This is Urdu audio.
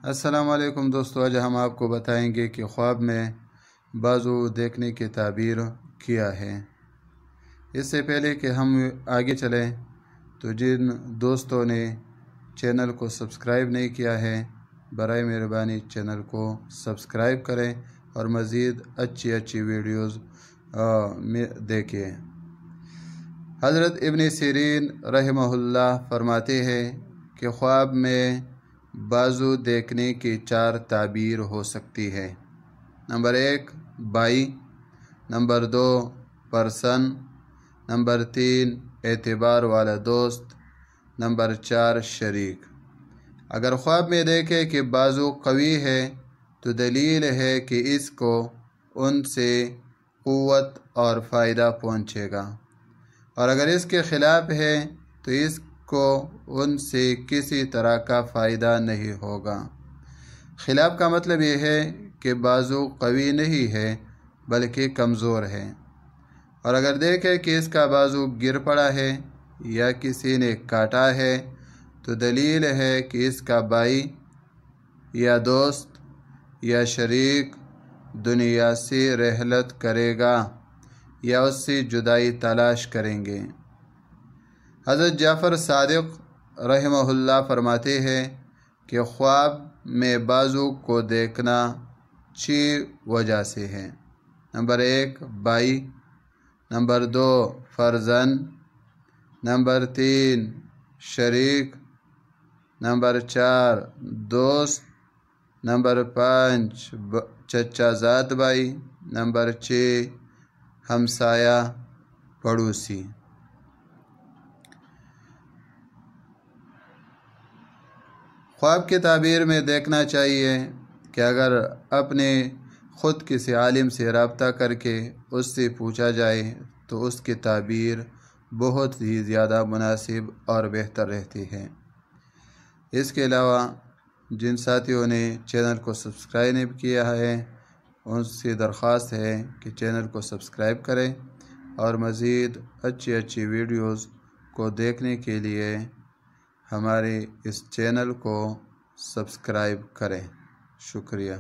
السلام علیکم دوستو، آج ہم آپ کو بتائیں گے کہ خواب میں بازو دیکھنے کی تعبیر کیا ہے۔ اس سے پہلے کہ ہم آگے چلیں تو جن دوستوں نے چینل کو سبسکرائب نہیں کیا ہے برائے مہربانی چینل کو سبسکرائب کریں اور مزید اچھی ویڈیوز دیکھیں۔ حضرت ابن سیرین رحمہ اللہ فرماتے ہیں کہ خواب میں بازو دیکھنے کی 4 تعبیر ہو سکتی ہے۔ Number 1 by, number 2 person, number 3 اعتبار والا دوست، نمبر 4 شریک۔ اگر خواب میں دیکھے کہ بازو قوی ہے تو دلیل ہے کہ اس کو ان سے قوت اور فائدہ پہنچے گا، اور اگر اس کے خلاف ہے تو اس کو ان سے کسی طرح کا فائدہ نہیں ہوگا۔ خلاف کا مطلب یہ ہے کہ بازو قوی نہیں ہے بلکہ کمزور ہے، اور اگر دیکھے کہ اس کا بازو گر پڑا ہے یا کسی نے کاٹا ہے تو دلیل ہے کہ اس کا بھائی یا دوست یا شریک دنیا سے رحلت کرے گا یا اس سے جدائی تلاش کریں گے۔ حضرت جعفر صادق رحمہ اللہ فرماتے ہیں کہ خواب میں بازو کو دیکھنا 6 وجہ سے ہے۔ نمبر 1 بھائی، نمبر 2 فرزند، نمبر 3 شریک، نمبر 4 دوست، نمبر 5 چچا زاد بھائی، نمبر 6 ہمسایہ پڑوسی۔ خواب کی تعبیر میں دیکھنا چاہیے کہ اگر اپنے خود کسی عالم سے رابطہ کر کے اس سے پوچھا جائے تو اس کی تعبیر بہت ہی زیادہ مناسب اور بہتر رہتی ہے۔ اس کے علاوہ جن ساتھیوں نے چینل کو سبسکرائب نہیں کیا ہے ان سے درخواست ہے کہ چینل کو سبسکرائب کریں اور مزید اچھی ویڈیوز کو دیکھنے کے لیے ہمارے اس چینل کو سبسکرائب کریں۔ شکریہ۔